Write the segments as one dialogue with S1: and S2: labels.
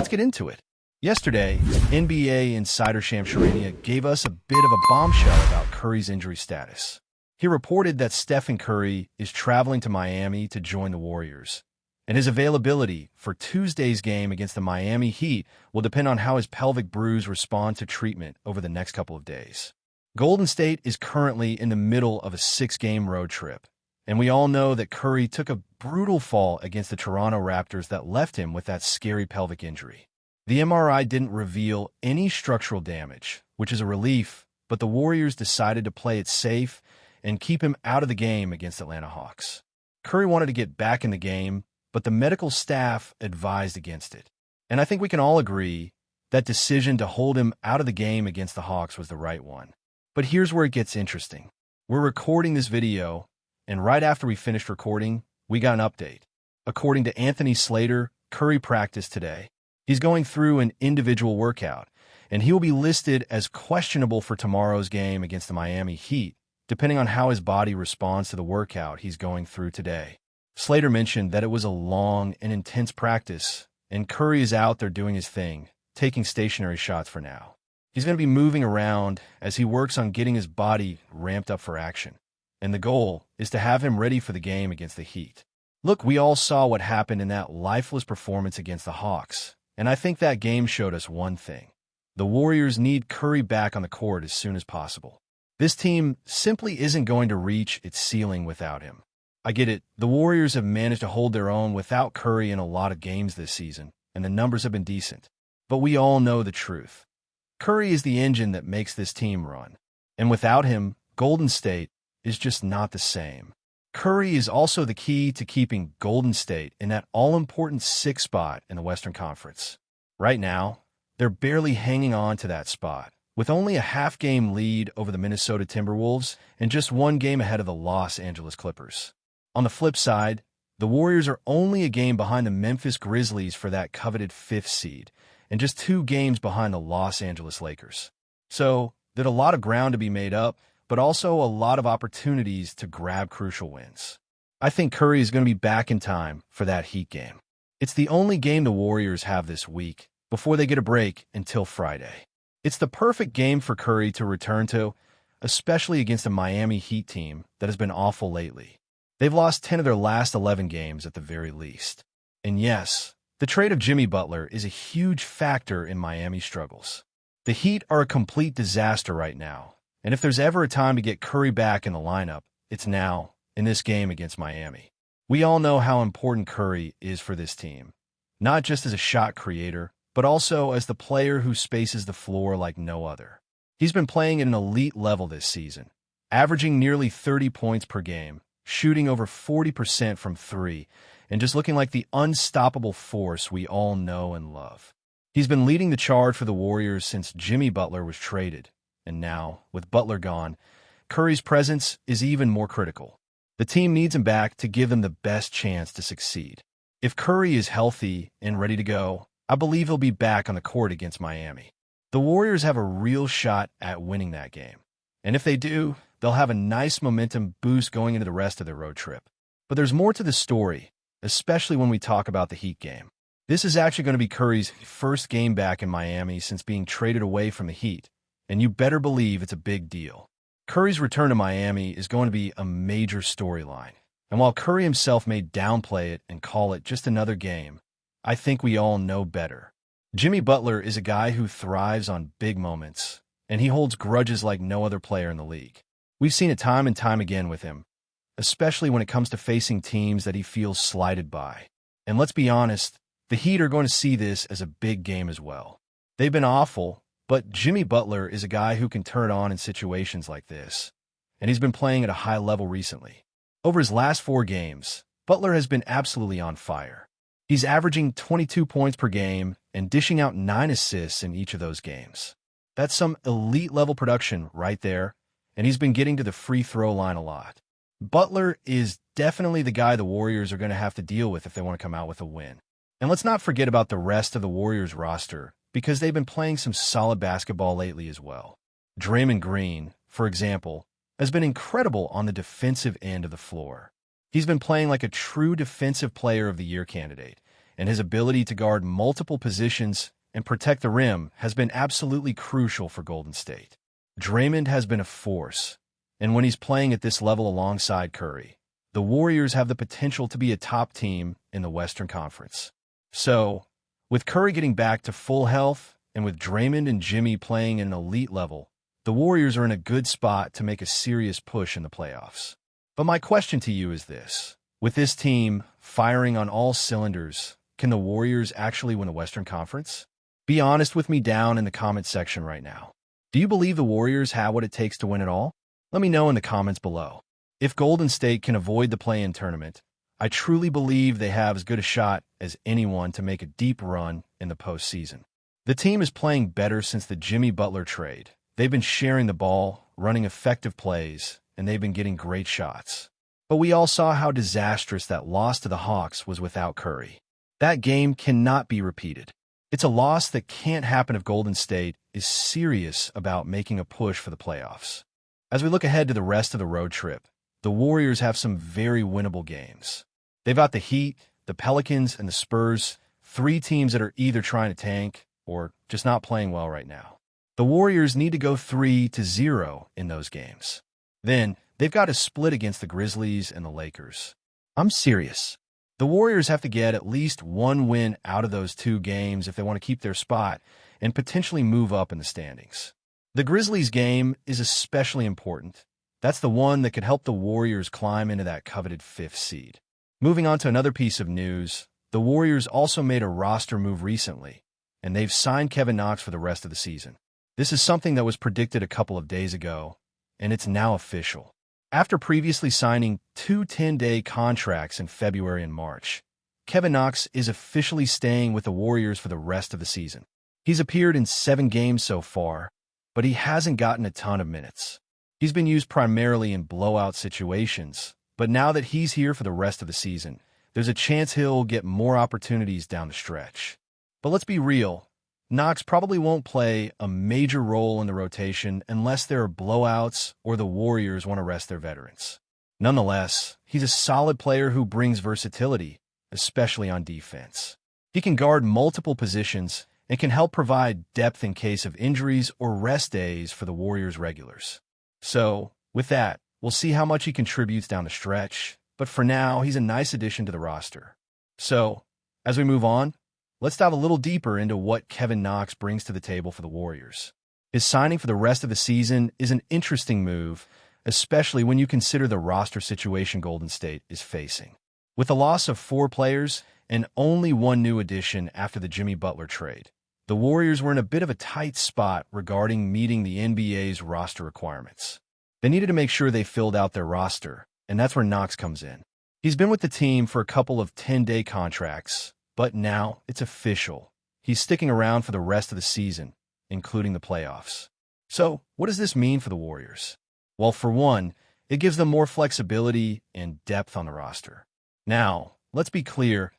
S1: let's get into it. Yesterday, NBA insider Shams Charania gave us a bit of a bombshell about Curry's injury status. He reported that Stephen Curry is traveling to Miami to join the Warriors, and his availability for Tuesday's game against the Miami Heat will depend on how his pelvic bruise responds to treatment over the next couple of days. Golden State is currently in the middle of a 6-game road trip, and we all know that Curry took a brutal fall against the Toronto Raptors that left him with that scary pelvic injury. The MRI didn't reveal any structural damage, which is a relief, but the Warriors decided to play it safe and keep him out of the game against Atlanta Hawks. Curry wanted to get back in the game, but the medical staff advised against it. And I think we can all agree that decision to hold him out of the game against the Hawks was the right one. But here's where it gets interesting. We're recording this video, and right after we finished recording, we got an update. According to Anthony Slater, Curry practiced today. He's going through an individual workout, and he will be listed as questionable for tomorrow's game against the Miami Heat, depending on how his body responds to the workout he's going through today. Slater mentioned that it was a long and intense practice, and Curry is out there doing his thing, taking stationary shots for now. He's going to be moving around as he works on getting his body ramped up for action, and the goal is to have him ready for the game against the Heat. Look, we all saw what happened in that lifeless performance against the Hawks, and I think that game showed us one thing. The Warriors need Curry back on the court as soon as possible. This team simply isn't going to reach its ceiling without him. I get it, the Warriors have managed to hold their own without Curry in a lot of games this season, and the numbers have been decent. But we all know the truth. Curry is the engine that makes this team run, and without him, Golden State is just not the same. Curry is also the key to keeping Golden State in that all-important 6th spot in the Western Conference. Right now, they're barely hanging on to that spot, with only a half-game lead over the Minnesota Timberwolves and just 1 game ahead of the Los Angeles Clippers. On the flip side, the Warriors are only a game behind the Memphis Grizzlies for that coveted 5th seed, and just 2 games behind the Los Angeles Lakers. So, there's a lot of ground to be made up, but also a lot of opportunities to grab crucial wins. I think Curry is going to be back in time for that Heat game. It's the only game the Warriors have this week before they get a break until Friday. It's the perfect game for Curry to return to, especially against a Miami Heat team that has been awful lately. They've lost 10 of their last 11 games at the very least. And yes, the trade of Jimmy Butler is a huge factor in Miami's struggles. The Heat are a complete disaster right now, and if there's ever a time to get Curry back in the lineup, it's now, in this game against Miami. We all know how important Curry is for this team, not just as a shot creator, but also as the player who spaces the floor like no other. He's been playing at an elite level this season, averaging nearly 30 points per game, shooting over 40% from 3, and just looking like the unstoppable force we all know and love. He's been leading the charge for the Warriors since Jimmy Butler was traded, and now, with Butler gone, Curry's presence is even more critical. The team needs him back to give them the best chance to succeed. If Curry is healthy and ready to go, I believe he'll be back on the court against Miami. The Warriors have a real shot at winning that game, and if they do, they'll have a nice momentum boost going into the rest of their road trip. But there's more to the story, especially when we talk about the Heat game. This is actually going to be Curry's first game back in Miami since being traded away from the Heat, and you better believe it's a big deal. Curry's return to Miami is going to be a major storyline, and while Curry himself may downplay it and call it just another game, I think we all know better. Jimmy Butler is a guy who thrives on big moments, and he holds grudges like no other player in the league. We've seen it time and time again with him, especially when it comes to facing teams that he feels slighted by. And let's be honest, the Heat are going to see this as a big game as well. They've been awful, but Jimmy Butler is a guy who can turn it on in situations like this, and he's been playing at a high level recently. Over his last 4 games, Butler has been absolutely on fire. He's averaging 22 points per game and dishing out 9 assists in each of those games. That's some elite-level production right there, and he's been getting to the free throw line a lot. Butler is definitely the guy the Warriors are going to have to deal with if they want to come out with a win. And let's not forget about the rest of the Warriors roster, because they've been playing some solid basketball lately as well. Draymond Green, for example, has been incredible on the defensive end of the floor. He's been playing like a true defensive player of the year candidate, and his ability to guard multiple positions and protect the rim has been absolutely crucial for Golden State. Draymond has been a force, and when he's playing at this level alongside Curry, the Warriors have the potential to be a top team in the Western Conference. So, with Curry getting back to full health and with Draymond and Jimmy playing at an elite level, the Warriors are in a good spot to make a serious push in the playoffs. But my question to you is this. With this team firing on all cylinders, can the Warriors actually win the Western Conference? Be honest with me down in the comment section right now. Do you believe the Warriors have what it takes to win it all? Let me know in the comments below. If Golden State can avoid the play-in tournament, I truly believe they have as good a shot as anyone to make a deep run in the postseason. The team is playing better since the Jimmy Butler trade. They've been sharing the ball, running effective plays, and they've been getting great shots. But we all saw how disastrous that loss to the Hawks was without Curry. That game cannot be repeated. It's a loss that can't happen if Golden State is serious about making a push for the playoffs. As we look ahead to the rest of the road trip, the Warriors have some very winnable games. They've got the Heat, the Pelicans, and the Spurs, three teams that are either trying to tank or just not playing well right now. The Warriors need to go 3-0 in those games. Then, they've got to split against the Grizzlies and the Lakers. I'm serious. The Warriors have to get at least one win out of those two games if they want to keep their spot and potentially move up in the standings. The Grizzlies game is especially important. That's the one that could help the Warriors climb into that coveted 5th seed. Moving on to another piece of news, the Warriors also made a roster move recently, and they've signed Kevin Knox for the rest of the season. This is something that was predicted a couple of days ago, and it's now official. After previously signing two 10-day contracts in February and March, Kevin Knox is officially staying with the Warriors for the rest of the season. He's appeared in 7 games so far, but he hasn't gotten a ton of minutes. He's been used primarily in blowout situations, but now that he's here for the rest of the season, there's a chance he'll get more opportunities down the stretch. But let's be real, Knox probably won't play a major role in the rotation unless there are blowouts or the Warriors want to rest their veterans. Nonetheless, he's a solid player who brings versatility, especially on defense. He can guard multiple positions and can help provide depth in case of injuries or rest days for the Warriors regulars. So, with that, we'll see how much he contributes down the stretch, but for now, he's a nice addition to the roster. So, as we move on, let's dive a little deeper into what Kevin Knox brings to the table for the Warriors. His signing for the rest of the season is an interesting move, especially when you consider the roster situation Golden State is facing. With the loss of 4 players and only one new addition after the Jimmy Butler trade, the Warriors were in a bit of a tight spot regarding meeting the NBA's roster requirements. They needed to make sure they filled out their roster, and that's where Knox comes in. He's been with the team for a couple of 10-day contracts, but now it's official. He's sticking around for the rest of the season, including the playoffs. So, what does this mean for the Warriors? Well, for one, it gives them more flexibility and depth on the roster. Now, let's be clear,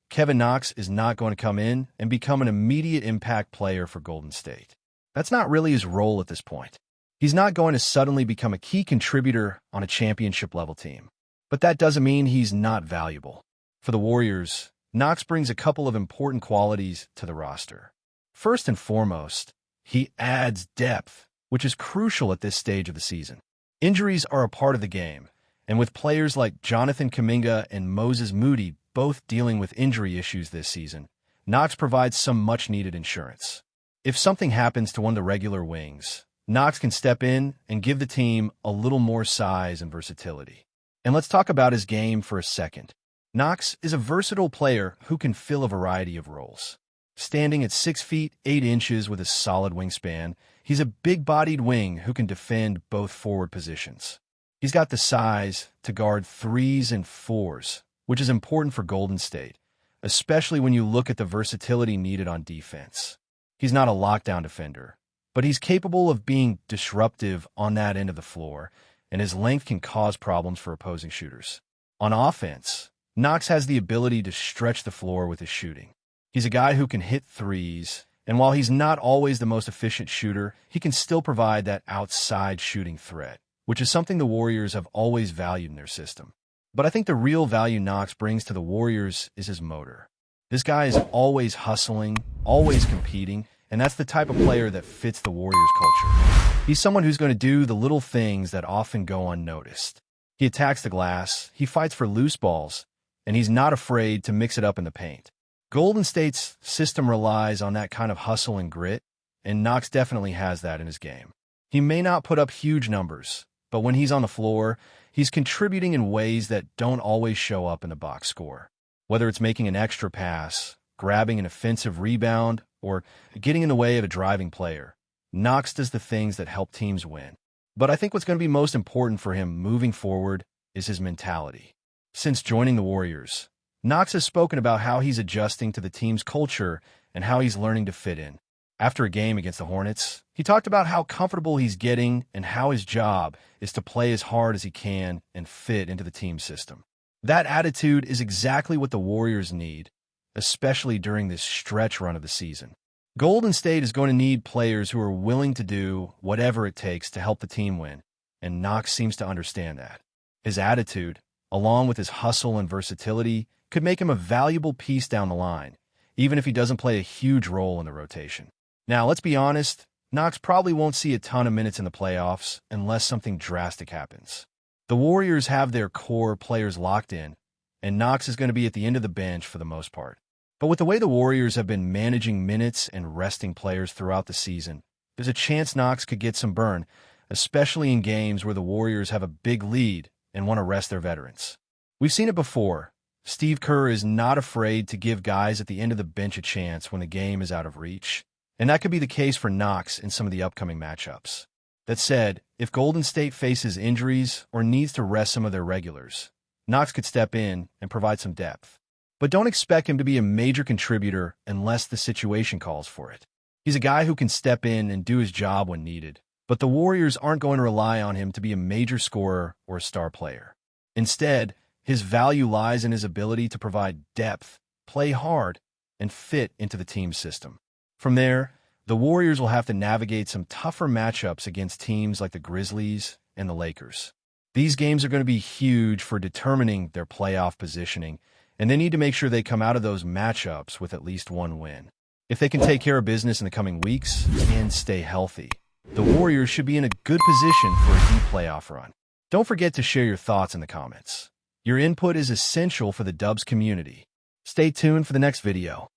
S1: Kevin Knox is not going to come in and become an immediate impact player for Golden State. That's not really his role at this point. He's not going to suddenly become a key contributor on a championship-level team. But that doesn't mean he's not valuable. For the Warriors, Knox brings a couple of important qualities to the roster. First and foremost, he adds depth, which is crucial at this stage of the season. Injuries are a part of the game, and with players like Jonathan Kuminga and Moses Moody both dealing with injury issues this season, Knox provides some much-needed insurance. If something happens to one of the regular wings, Knox can step in and give the team a little more size and versatility. And let's talk about his game for a second. Knox is a versatile player who can fill a variety of roles. Standing at 6 feet 8 inches with a solid wingspan, he's a big-bodied wing who can defend both forward positions. He's got the size to guard 3s and 4s, which is important for Golden State, especially when you look at the versatility needed on defense. He's not a lockdown defender, but he's capable of being disruptive on that end of the floor, and his length can cause problems for opposing shooters. On offense, Knox has the ability to stretch the floor with his shooting. He's a guy who can hit threes, and while he's not always the most efficient shooter, he can still provide that outside shooting threat, which is something the Warriors have always valued in their system. But I think the real value Knox brings to the Warriors is his motor. This guy is always hustling, always competing, and that's the type of player that fits the Warriors culture. He's someone who's going to do the little things that often go unnoticed. He attacks the glass, he fights for loose balls, and he's not afraid to mix it up in the paint. Golden State's system relies on that kind of hustle and grit, and Knox definitely has that in his game. He may not put up huge numbers, but when he's on the floor, he's contributing in ways that don't always show up in the box score. Whether it's making an extra pass, grabbing an offensive rebound, or getting in the way of a driving player, Knox does the things that help teams win. But I think what's going to be most important for him moving forward is his mentality. Since joining the Warriors, Knox has spoken about how he's adjusting to the team's culture and how he's learning to fit in. After a game against the Hornets, he talked about how comfortable he's getting and how his job is to play as hard as he can and fit into the team system. That attitude is exactly what the Warriors need, especially during this stretch run of the season. Golden State is going to need players who are willing to do whatever it takes to help the team win, and Knox seems to understand that. His attitude, along with his hustle and versatility, could make him a valuable piece down the line, even if he doesn't play a huge role in the rotation. Now, let's be honest, Knox probably won't see a ton of minutes in the playoffs unless something drastic happens. The Warriors have their core players locked in, and Knox is going to be at the end of the bench for the most part. But with the way the Warriors have been managing minutes and resting players throughout the season, there's a chance Knox could get some burn, especially in games where the Warriors have a big lead and want to rest their veterans. We've seen it before. Steve Kerr is not afraid to give guys at the end of the bench a chance when the game is out of reach. And that could be the case for Knox in some of the upcoming matchups. That said, if Golden State faces injuries or needs to rest some of their regulars, Knox could step in and provide some depth. But don't expect him to be a major contributor unless the situation calls for it. He's a guy who can step in and do his job when needed, but the Warriors aren't going to rely on him to be a major scorer or a star player. Instead, his value lies in his ability to provide depth, play hard, and fit into the team's system. From there, the Warriors will have to navigate some tougher matchups against teams like the Grizzlies and the Lakers. These games are going to be huge for determining their playoff positioning, and they need to make sure they come out of those matchups with at least one win. If they can take care of business in the coming weeks and stay healthy, the Warriors should be in a good position for a deep playoff run. Don't forget to share your thoughts in the comments. Your input is essential for the Dubs community. Stay tuned for the next video.